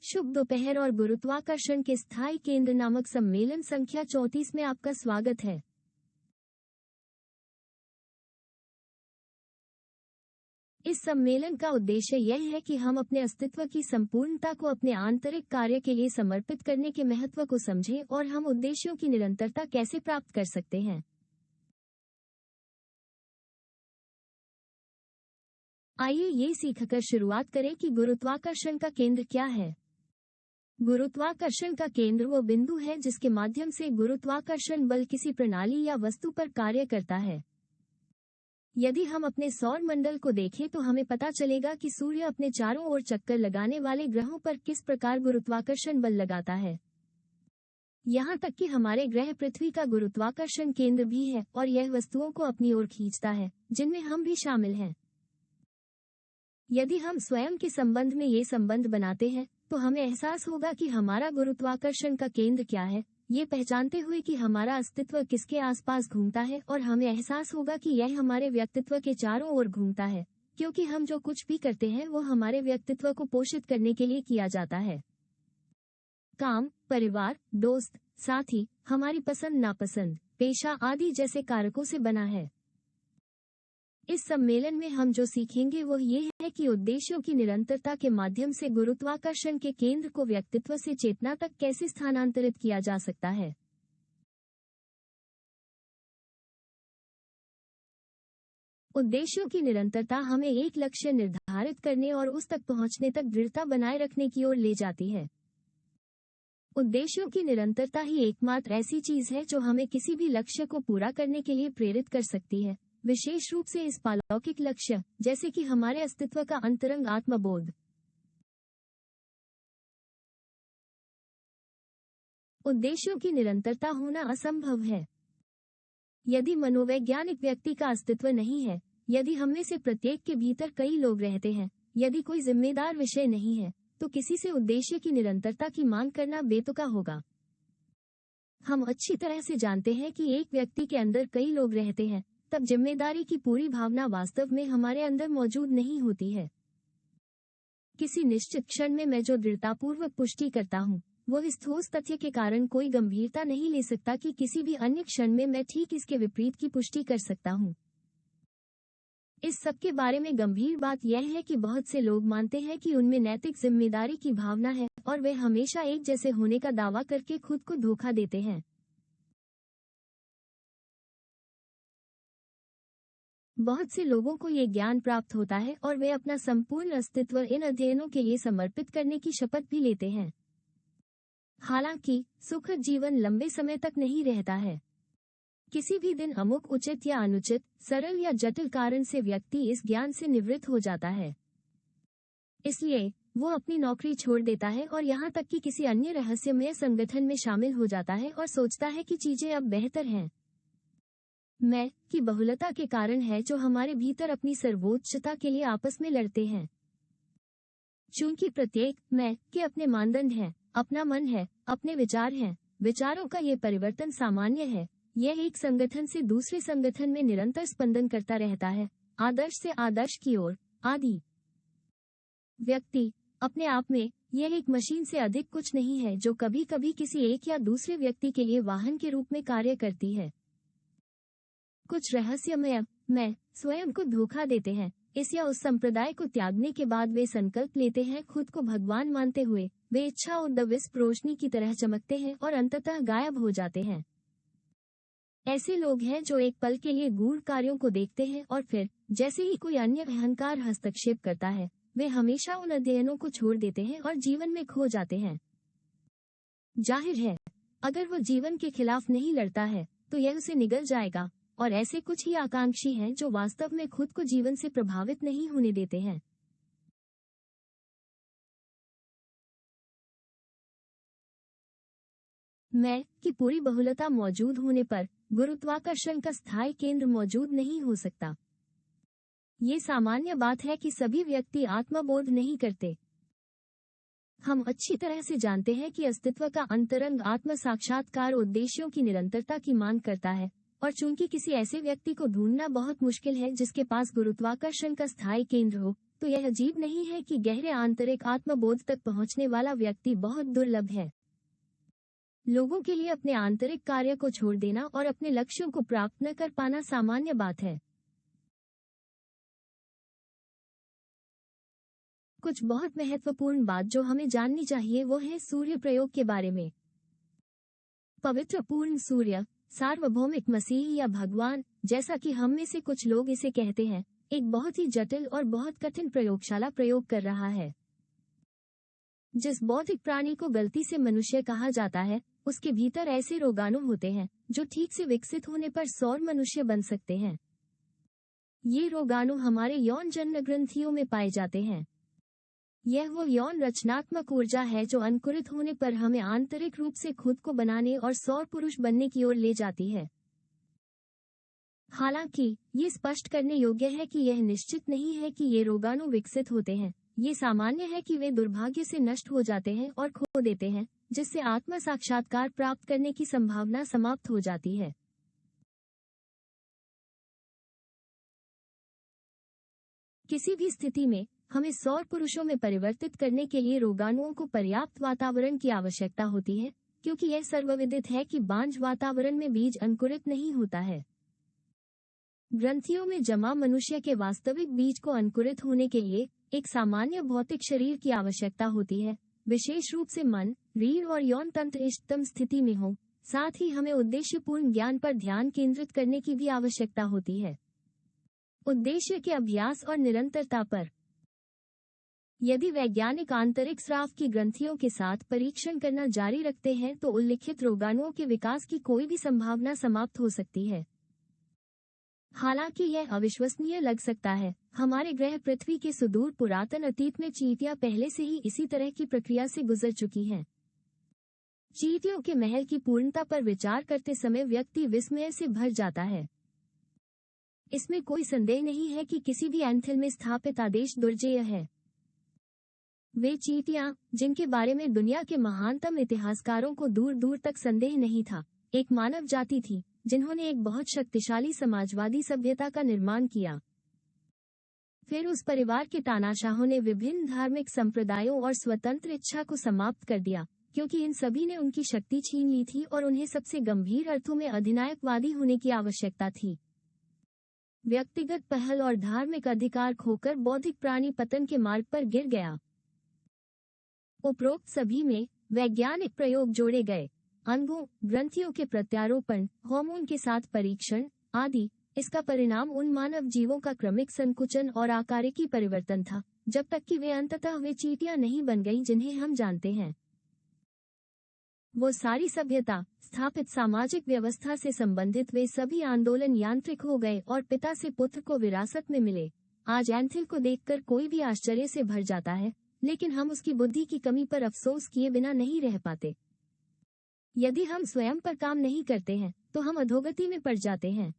शुभ दोपहर और गुरुत्वाकर्षण के स्थायी केंद्र नामक सम्मेलन संख्या 34 में आपका स्वागत है। इस सम्मेलन का उद्देश्य यह है कि हम अपने अस्तित्व की संपूर्णता को अपने आंतरिक कार्य के लिए समर्पित करने के महत्व को समझें और हम उद्देश्यों की निरंतरता कैसे प्राप्त कर सकते हैं। आइए ये सीखकर शुरुआत करें कि गुरुत्वाकर्षण का केंद्र क्या है। गुरुत्वाकर्षण का केंद्र वो बिंदु है जिसके माध्यम से गुरुत्वाकर्षण बल किसी प्रणाली या वस्तु पर कार्य करता है। यदि हम अपने सौर मंडल को देखें तो हमें पता चलेगा कि सूर्य अपने चारों ओर चक्कर लगाने वाले ग्रहों पर किस प्रकार गुरुत्वाकर्षण बल लगाता है। यहाँ तक कि हमारे ग्रह पृथ्वी का गुरुत्वाकर्षण केंद्र भी है और यह वस्तुओं को अपनी ओर खींचता है, जिनमें हम भी शामिल हैं। यदि हम स्वयं के संबंध में ये संबंध बनाते हैं तो हमें एहसास होगा कि हमारा गुरुत्वाकर्षण का केंद्र क्या है, ये पहचानते हुए कि हमारा अस्तित्व किसके आसपास घूमता है, और हमें एहसास होगा कि यह हमारे व्यक्तित्व के चारों ओर घूमता है, क्योंकि हम जो कुछ भी करते हैं वो हमारे व्यक्तित्व को पोषित करने के लिए किया जाता है। काम, परिवार, दोस्त, साथी, हमारी पसंद नापसंद, पेशा आदि जैसे कारकों से बना है। इस सम्मेलन में हम जो सीखेंगे वो ये है कि उद्देश्यों की निरंतरता के माध्यम से गुरुत्वाकर्षण के केंद्र को व्यक्तित्व से चेतना तक कैसे स्थानांतरित किया जा सकता है। उद्देश्यों की निरंतरता हमें एक लक्ष्य निर्धारित करने और उस तक पहुंचने तक दृढ़ता बनाए रखने की ओर ले जाती है। उद्देश्यों की निरंतरता ही एकमात्र ऐसी चीज है जो हमें किसी भी लक्ष्य को पूरा करने के लिए प्रेरित कर सकती है, विशेष रूप से इस पारलौकिक लक्ष्य जैसे कि हमारे अस्तित्व का अंतरंग आत्मबोध। उद्देश्यों की निरंतरता होना असंभव है। यदि मनोवैज्ञानिक व्यक्ति का अस्तित्व नहीं है, यदि हममें से प्रत्येक के भीतर कई लोग रहते हैं, यदि कोई जिम्मेदार विषय नहीं है, तो किसी से उद्देश्य की निरंतरता की मांग करना बेतुका होगा। हम अच्छी तरह से जानते हैं कि एक व्यक्ति के अंदर कई लोग रहते हैं, तब जिम्मेदारी की पूरी भावना वास्तव में हमारे अंदर मौजूद नहीं होती है। किसी निश्चित क्षण में मैं जो दृढ़तापूर्वक पुष्टि करता हूँ, वो इस ठोस तथ्य के कारण कोई गंभीरता नहीं ले सकता कि किसी भी अन्य क्षण में मैं ठीक इसके विपरीत की पुष्टि कर सकता हूँ। इस सब के बारे में गंभीर बात यह है कि बहुत से लोग मानते हैं कि उनमें नैतिक जिम्मेदारी की भावना है और वे हमेशा एक जैसे होने का दावा करके खुद को धोखा देते हैं। बहुत से लोगों को ये ज्ञान प्राप्त होता है और वे अपना संपूर्ण अस्तित्व इन अध्ययनों के लिए समर्पित करने की शपथ भी लेते हैं। हालांकि सुखद जीवन लंबे समय तक नहीं रहता है। किसी भी दिन अमुक उचित या अनुचित, सरल या जटिल कारण से व्यक्ति इस ज्ञान से निवृत्त हो जाता है। इसलिए वो अपनी नौकरी छोड़ देता है और यहाँ तक कि किसी अन्य रहस्यमय संगठन में शामिल हो जाता है और सोचता है कि चीजें अब बेहतर हैं। मैं की बहुलता के कारण है जो हमारे भीतर अपनी सर्वोच्चता के लिए आपस में लड़ते हैं। चूंकि प्रत्येक मैं के अपने मानदंड हैं, अपना मन है, अपने विचार हैं, विचारों का ये परिवर्तन सामान्य है। यह एक संगठन से दूसरे संगठन में निरंतर स्पंदन करता रहता है, आदर्श से आदर्श की ओर आदि। व्यक्ति अपने आप में यह एक मशीन से अधिक कुछ नहीं है जो कभी कभी किसी एक या दूसरे व्यक्ति के लिए वाहन के रूप में कार्य करती है। कुछ रहस्यमय मैं स्वयं को धोखा देते हैं। इस या उस संप्रदाय को त्यागने के बाद वे संकल्प लेते हैं, खुद को भगवान मानते हुए वे इच्छा और विस्प रोशनी की तरह चमकते हैं और अंततः गायब हो जाते हैं। ऐसे लोग हैं जो एक पल के लिए गूढ़ कार्यों को देखते हैं और फिर जैसे ही कोई अन्य अहंकार हस्तक्षेप करता है, वे हमेशा उन अध्ययनों को छोड़ देते हैं और जीवन में खो जाते हैं। जाहिर है, अगर वो जीवन के खिलाफ नहीं लड़ता है तो यह उसे निगल जाएगा, और ऐसे कुछ ही आकांक्षी हैं जो वास्तव में खुद को जीवन से प्रभावित नहीं होने देते हैं। मैं की पूरी बहुलता मौजूद होने पर गुरुत्वाकर्षण का स्थायी केंद्र मौजूद नहीं हो सकता। ये सामान्य बात है कि सभी व्यक्ति आत्मबोध नहीं करते। हम अच्छी तरह से जानते हैं कि अस्तित्व का अंतरंग आत्म साक्षात्कार उद्देश्यों की निरंतरता की मांग करता है, और चूंकि किसी ऐसे व्यक्ति को ढूंढना बहुत मुश्किल है जिसके पास गुरुत्वाकर्षण का स्थायी केंद्र हो, तो यह अजीब नहीं है कि गहरे आंतरिक आत्मबोध तक पहुंचने वाला व्यक्ति बहुत दुर्लभ है। लोगों के लिए अपने आंतरिक कार्य को छोड़ देना और अपने लक्ष्यों को प्राप्त न कर पाना सामान्य बात है। कुछ बहुत महत्वपूर्ण बात जो हमें जाननी चाहिए वो है सूर्य प्रयोग के बारे में। पवित्र पूर्ण सूर्य, सार्वभौमिक मसीह या भगवान, जैसा कि हम में से कुछ लोग इसे कहते हैं, एक बहुत ही जटिल और बहुत कठिन प्रयोगशाला प्रयोग कर रहा है। जिस बौद्धिक प्राणी को गलती से मनुष्य कहा जाता है, उसके भीतर ऐसे रोगाणु होते हैं जो ठीक से विकसित होने पर सौर मनुष्य बन सकते हैं। ये रोगाणु हमारे यौन जन्म ग्रंथियों में पाए जाते हैं। यह वो यौन रचनात्मक ऊर्जा है जो अंकुरित होने पर हमें आंतरिक रूप से खुद को बनाने और सौर पुरुष बनने की ओर ले जाती है। हालांकि ये स्पष्ट करने योग्य है कि यह निश्चित नहीं है कि ये रोगाणु विकसित होते हैं। ये सामान्य है कि वे दुर्भाग्य से नष्ट हो जाते हैं और खो देते हैं, जिससे आत्म साक्षात्कार प्राप्त करने की संभावना समाप्त हो जाती है। किसी भी स्थिति में हमें सौर पुरुषों में परिवर्तित करने के लिए रोगाणुओं को पर्याप्त वातावरण की आवश्यकता होती है, क्योंकि यह सर्वविदित है कि बांझ वातावरण में बीज अंकुरित नहीं होता है। ग्रंथियों में जमा मनुष्य के वास्तविक बीज को अंकुरित होने के लिए एक सामान्य भौतिक शरीर की आवश्यकता होती है, विशेष रूप से मन, रीढ़ और यौन तंत्र इष्टतम स्थिति में हो। साथ ही हमें उद्देश्यपूर्ण ज्ञान पर ध्यान केंद्रित करने की भी आवश्यकता होती है, उद्देश्य के अभ्यास और निरंतरता पर। यदि वैज्ञानिक आंतरिक स्राव की ग्रंथियों के साथ परीक्षण करना जारी रखते हैं तो उल्लिखित रोगाणुओं के विकास की कोई भी संभावना समाप्त हो सकती है। हालांकि यह अविश्वसनीय लग सकता है, हमारे ग्रह पृथ्वी के सुदूर पुरातन अतीत में चींटियां पहले से ही इसी तरह की प्रक्रिया से गुजर चुकी हैं। चींटियों के महल की पूर्णता पर विचार करते समय व्यक्ति विस्मय से भर जाता है। इसमें कोई संदेह नहीं है कि किसी भी एंथिल में स्थापित आदेश दुर्जेय है। वे चींटियां, जिनके बारे में दुनिया के महानतम इतिहासकारों को दूर दूर तक संदेह नहीं था, एक मानव जाति थी जिन्होंने एक बहुत शक्तिशाली समाजवादी सभ्यता का निर्माण किया। फिर उस परिवार के तानाशाहों ने विभिन्न धार्मिक संप्रदायों और स्वतंत्र इच्छा को समाप्त कर दिया, क्योंकि इन सभी ने उनकी शक्ति छीन ली थी और उन्हें सबसे गंभीर अर्थों में अधिनायकवादी होने की आवश्यकता थी। व्यक्तिगत पहल और धार्मिक अधिकार खोकर बौद्धिक प्राणी पतन के मार्ग पर गिर गया। उपरोक्त सभी में वैज्ञानिक प्रयोग जोड़े गए, अंगों, ग्रंथियों के प्रत्यारोपण, हार्मोन के साथ परीक्षण आदि। इसका परिणाम उन मानव जीवों का क्रमिक संकुचन और आकारिकी परिवर्तन था, जब तक कि वे अंततः वे चींटियां नहीं बन गईं जिन्हें हम जानते हैं। वो सारी सभ्यता, स्थापित सामाजिक व्यवस्था से संबंधित वे सभी आंदोलन यांत्रिक हो गए और पिता से पुत्र को विरासत में मिले। आज एंथिल को देखकर कोई भी आश्चर्य से भर जाता है, लेकिन हम उसकी बुद्धि की कमी पर अफसोस किए बिना नहीं रह पाते। यदि हम स्वयं पर काम नहीं करते हैं तो हम अधोगति में पड़ जाते हैं।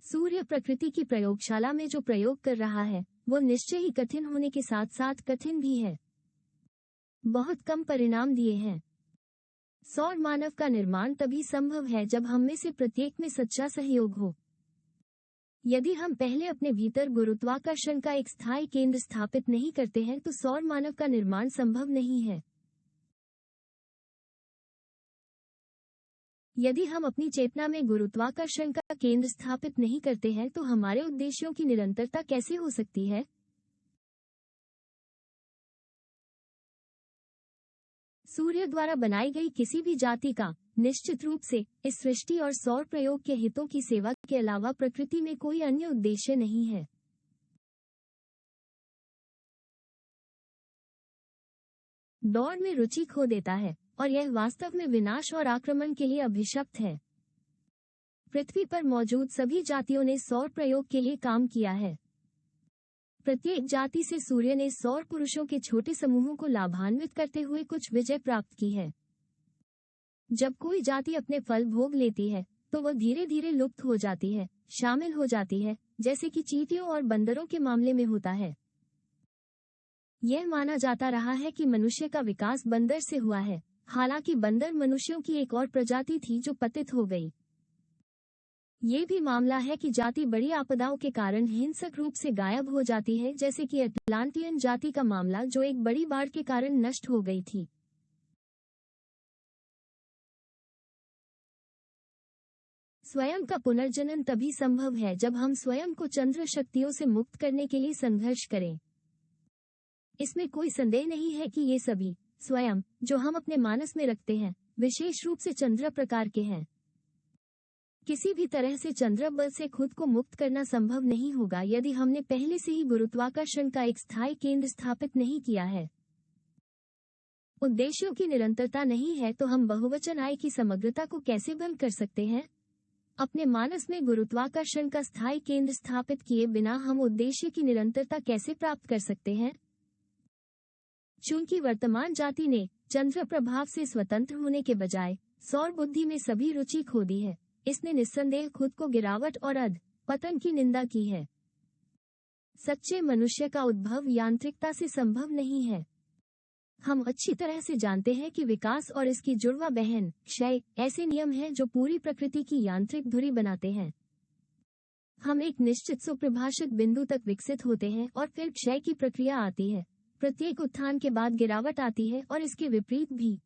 सूर्य प्रकृति की प्रयोगशाला में जो प्रयोग कर रहा है वो निश्चय ही कठिन होने के साथ साथ कठिन भी है। बहुत कम परिणाम दिए हैं। सौर मानव का निर्माण तभी संभव है जब हम में से प्रत्येक में सच्चा सहयोग हो। यदि हम पहले अपने भीतर गुरुत्वाकर्षण का एक स्थायी केंद्र स्थापित नहीं करते हैं तो सौर मानव का निर्माण संभव नहीं है। यदि हम अपनी चेतना में गुरुत्वाकर्षण का केंद्र स्थापित नहीं करते हैं तो हमारे उद्देश्यों की निरंतरता कैसे हो सकती है? सूर्य द्वारा बनाई गई किसी भी जाति का निश्चित रूप से इस सृष्टि और सौर प्रयोग के हितों की सेवा के अलावा प्रकृति में कोई अन्य उद्देश्य नहीं है। दौड़ में रुचि खो देता है और यह वास्तव में विनाश और आक्रमण के लिए अभिशप्त है। पृथ्वी पर मौजूद सभी जातियों ने सौर प्रयोग के लिए काम किया है। प्रत्येक जाति से सूर्य ने सौर पुरुषों के छोटे समूहों को लाभान्वित करते हुए कुछ विजय प्राप्त की है। जब कोई जाति अपने फल भोग लेती है तो वह धीरे धीरे लुप्त हो जाती है, शामिल हो जाती है, जैसे कि चींटियों और बंदरों के मामले में होता है। यह माना जाता रहा है कि मनुष्य का विकास बंदर से हुआ है, हालांकि बंदर मनुष्यों की एक और प्रजाति थी जो पतित हो गई। ये भी मामला है कि जाति बड़ी आपदाओं के कारण हिंसक रूप से गायब हो जाती है, जैसे कि अटलांटियन जाति का मामला जो एक बड़ी बाढ़ के कारण नष्ट हो गई थी। स्वयं का पुनर्जनन तभी संभव है जब हम स्वयं को चंद्र शक्तियों से मुक्त करने के लिए संघर्ष करें। इसमें कोई संदेह नहीं है कि ये सभी स्वयं जो हम अपने मानस में रखते हैं विशेष रूप से चंद्र प्रकार के हैं। किसी भी तरह से चंद्र बल से खुद को मुक्त करना संभव नहीं होगा यदि हमने पहले से ही गुरुत्वाकर्षण का एक स्थायी केंद्र स्थापित नहीं किया है। उद्देश्यों की निरंतरता नहीं है तो हम बहुवचन आय की समग्रता को कैसे बंद कर सकते हैं? अपने मानस में गुरुत्वाकर्षण का स्थायी केंद्र स्थापित किए बिना हम उद्देश्य की निरंतरता कैसे प्राप्त कर सकते हैं? चूंकि वर्तमान जाति ने चंद्र प्रभाव से स्वतंत्र होने के बजाय सौर बुद्धि में सभी रुचि खो दी है, इसने निस्संदेह खुद को गिरावट और अध पतन की निंदा की है। सच्चे मनुष्य का उद्भव यांत्रिकता से संभव नहीं है। हम अच्छी तरह से जानते हैं कि विकास और इसकी जुड़वा बहन क्षय ऐसे नियम हैं जो पूरी प्रकृति की यांत्रिक धुरी बनाते हैं। हम एक निश्चित सुपरिभाषित बिंदु तक विकसित होते हैं और फिर क्षय की प्रक्रिया आती है। प्रत्येक उत्थान के बाद गिरावट आती है और इसके विपरीत भी।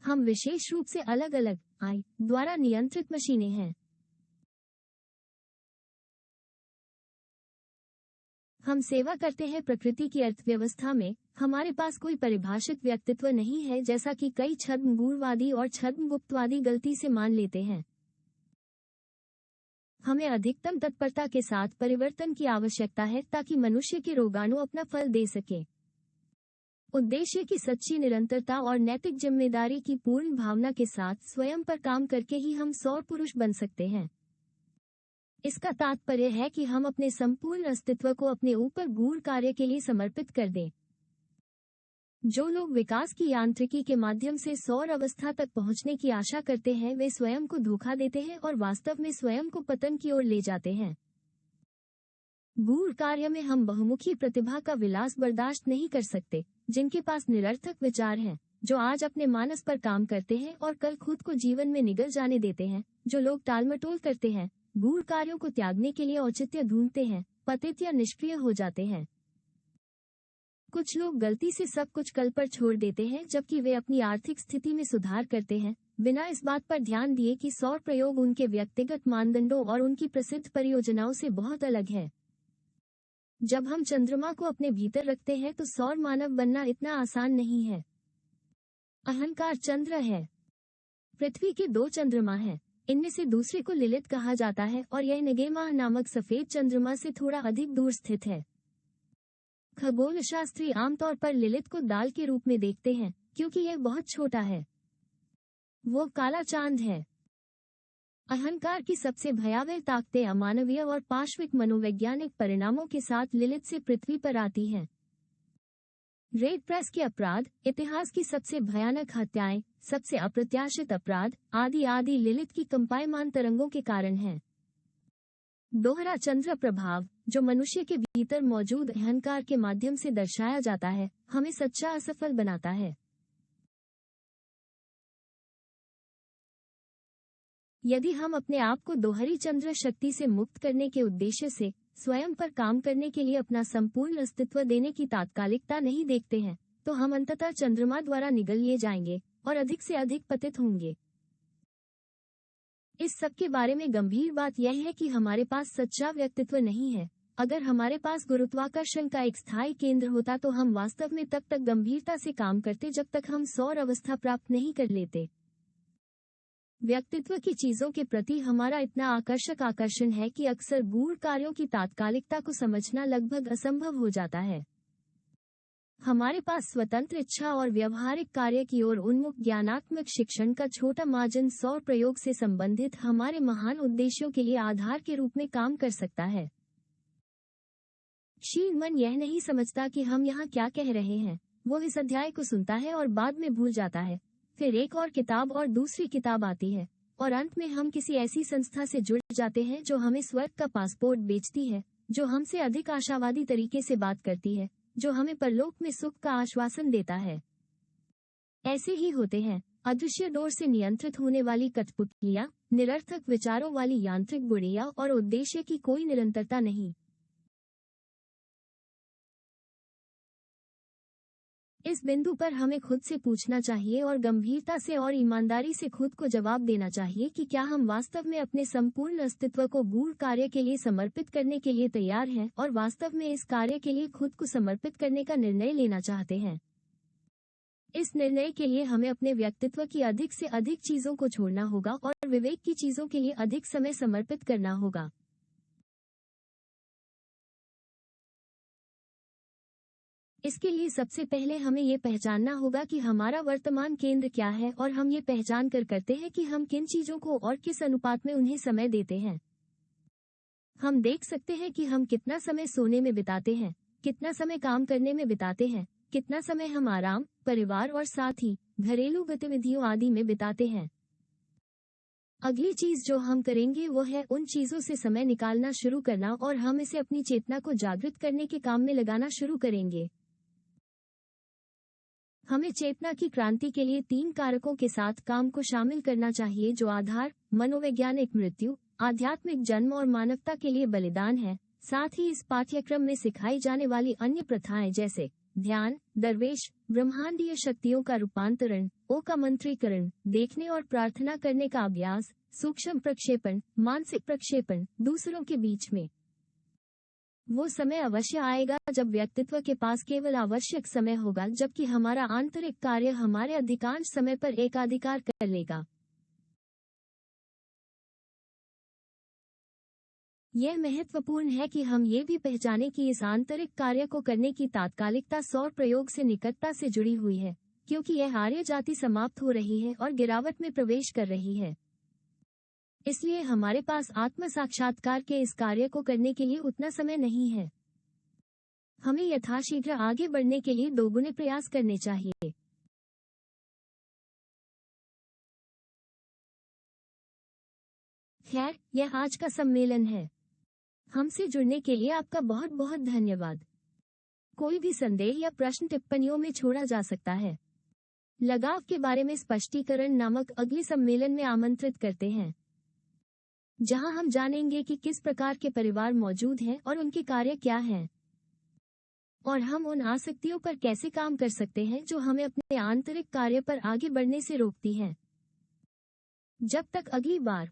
हम विशेष रूप से अलग अलग आय द्वारा नियंत्रित मशीनें हैं। हम सेवा करते हैं प्रकृति की अर्थव्यवस्था में। हमारे पास कोई परिभाषित व्यक्तित्व नहीं है जैसा कि कई छद्मगूढ़वादी और छद्मगुप्तवादी गलती से मान लेते हैं। हमें अधिकतम तत्परता के साथ परिवर्तन की आवश्यकता है ताकि मनुष्य के रोगाणु अपना फल दे सके। उद्देश्य की सच्ची निरंतरता और नैतिक जिम्मेदारी की पूर्ण भावना के साथ स्वयं पर काम करके ही हम सौर पुरुष बन सकते हैं। इसका तात्पर्य है कि हम अपने संपूर्ण अस्तित्व को अपने ऊपर गूढ़ कार्य के लिए समर्पित कर दें। जो लोग विकास की यांत्रिकी के माध्यम से सौर अवस्था तक पहुंचने की आशा करते हैं वे स्वयं को धोखा देते हैं और वास्तव में स्वयं को पतन की ओर ले जाते हैं। गूढ़ कार्य में हम बहुमुखी प्रतिभा का विलास बर्दाश्त नहीं कर सकते, जिनके पास निरर्थक विचार हैं, जो आज अपने मानस पर काम करते हैं और कल खुद को जीवन में निगल जाने देते हैं। जो लोग टालमटोल करते हैं, गूढ़ कार्यों को त्यागने के लिए औचित्य ढूंढते हैं, पतित या निष्क्रिय हो जाते हैं। कुछ लोग गलती से सब कुछ कल पर छोड़ देते हैं जबकि वे अपनी आर्थिक स्थिति में सुधार करते हैं, बिना इस बात पर ध्यान दिए कि सौर प्रयोग उनके व्यक्तिगत मानदंडों और उनकी प्रसिद्ध परियोजनाओं से बहुत अलग है। जब हम चंद्रमा को अपने भीतर रखते हैं तो सौर मानव बनना इतना आसान नहीं है। अहंकार चंद्र है। पृथ्वी के 2 चंद्रमा हैं। इनमें से दूसरे को लिलित कहा जाता है और यह निगेमा नामक सफेद चंद्रमा से थोड़ा अधिक दूर स्थित है। खगोलशास्त्री आमतौर पर लिलित को दाल के रूप में देखते हैं क्योंकि यह बहुत छोटा है। वो काला चांद है। अहंकार की सबसे भयावह ताकतें अमानवीय और पाशविक मनोवैज्ञानिक परिणामों के साथ लिलित से पृथ्वी पर आती हैं। रेड प्रेस के अपराध, इतिहास की सबसे भयानक हत्याएं, सबसे अप्रत्याशित अपराध आदि आदि लिलित की कंपायमान तरंगों के कारण हैं। दोहरा चंद्र प्रभाव, जो मनुष्य के भीतर मौजूद अहंकार के माध्यम से दर्शाया जाता है, हमें सच्चा असफल बनाता है। यदि हम अपने आप को दोहरी चंद्र शक्ति से मुक्त करने के उद्देश्य से स्वयं पर काम करने के लिए अपना संपूर्ण अस्तित्व देने की तात्कालिकता नहीं देखते हैं, तो हम अंततः चंद्रमा द्वारा निगल लिए जाएंगे और अधिक से अधिक पतित होंगे। इस सब के बारे में गंभीर बात यह है कि हमारे पास सच्चा व्यक्तित्व नहीं है। अगर हमारे पास गुरुत्वाकर्षण का एक स्थायी केंद्र होता तो हम वास्तव में तब तक गंभीरता से काम करते जब तक हम सौर अवस्था प्राप्त नहीं कर लेते। व्यक्तित्व की चीजों के प्रति हमारा इतना आकर्षक आकर्षण है कि अक्सर गूढ़ कार्यों की तात्कालिकता को समझना लगभग असंभव हो जाता है। हमारे पास स्वतंत्र इच्छा और व्यवहारिक कार्य की ओर उन्मुख ज्ञानात्मक शिक्षण का छोटा मार्जिन सौर प्रयोग से संबंधित हमारे महान उद्देश्यों के लिए आधार के रूप में काम कर सकता है। क्षीण मन यह नहीं समझता कि हम यहाँ क्या कह रहे हैं। वो इस अध्याय को सुनता है और बाद में भूल जाता है। फिर एक और किताब और दूसरी किताब आती है और अंत में हम किसी ऐसी संस्था से जुड़ जाते हैं जो हमें स्वर्ग का पासपोर्ट बेचती है, जो हमसे अधिक आशावादी तरीके से बात करती है, जो हमें परलोक में सुख का आश्वासन देता है। ऐसे ही होते हैं। अदृश्य डोर से नियंत्रित होने वाली कठपुतलियां, निरर्थक विचारों वाली यांत्रिक गुड़िया और उद्देश्य की कोई निरंतरता नहीं। इस बिंदु पर हमें खुद से पूछना चाहिए और गंभीरता से और ईमानदारी से खुद को जवाब देना चाहिए कि क्या हम वास्तव में अपने संपूर्ण अस्तित्व को गूढ़ कार्य के लिए समर्पित करने के लिए तैयार हैं और वास्तव में इस कार्य के लिए खुद को समर्पित करने का निर्णय लेना चाहते हैं। इस निर्णय के लिए हमें अपने व्यक्तित्व की अधिक से अधिक चीजों को छोड़ना होगा और विवेक की चीजों के लिए अधिक समय समर्पित करना होगा। इसके लिए सबसे पहले हमें ये पहचानना होगा कि हमारा वर्तमान केंद्र क्या है और हम ये पहचान कर करते हैं कि हम किन चीजों को और किस अनुपात में उन्हें समय देते हैं। हम देख सकते हैं कि हम कितना समय सोने में बिताते हैं, कितना समय काम करने में बिताते हैं, कितना समय हम आराम, परिवार और साथ ही घरेलू गतिविधियों आदि में बिताते हैं। अगली चीज जो हम करेंगे वो है उन चीजों से समय निकालना शुरू करना और हम इसे अपनी चेतना को जागृत करने के काम में लगाना शुरू करेंगे। हमें चेतना की क्रांति के लिए 3 कारकों के साथ काम को शामिल करना चाहिए जो आधार, मनोवैज्ञानिक मृत्यु, आध्यात्मिक जन्म और मानवता के लिए बलिदान है। साथ ही इस पाठ्यक्रम में सिखाई जाने वाली अन्य प्रथाएं जैसे ध्यान, दरवेश, ब्रह्मांडीय शक्तियों का रूपांतरण, ओ का मंत्रीकरण, देखने और प्रार्थना करने का अभ्यास, सूक्ष्म प्रक्षेपण, मानसिक प्रक्षेपण, दूसरों के बीच में। वो समय अवश्य आएगा जब व्यक्तित्व के पास केवल आवश्यक समय होगा, जबकि हमारा आंतरिक कार्य हमारे अधिकांश समय पर एकाधिकार कर लेगा। यह महत्वपूर्ण है कि हम ये भी पहचानें कि इस आंतरिक कार्य को करने की तात्कालिकता सौर प्रयोग से निकटता से जुड़ी हुई है, क्योंकि यह आर्य जाति समाप्त हो रही है और गिरावट में प्रवेश कर रही है। इसलिए हमारे पास आत्म साक्षात्कार के इस कार्य को करने के लिए उतना समय नहीं है। हमें यथाशीघ्र आगे बढ़ने के लिए दोगुने प्रयास करने चाहिए। खैर, यह आज का सम्मेलन है। हमसे जुड़ने के लिए आपका बहुत बहुत धन्यवाद। कोई भी संदेह या प्रश्न टिप्पणियों में छोड़ा जा सकता है। लगाव के बारे में स्पष्टीकरण नामक अगले सम्मेलन में आमंत्रित करते हैं, जहां हम जानेंगे कि किस प्रकार के परिवार मौजूद हैं और उनके कार्य क्या हैं, और हम उन आसक्तियों पर कैसे काम कर सकते हैं जो हमें अपने आंतरिक कार्य पर आगे बढ़ने से रोकती हैं। जब तक अगली बार।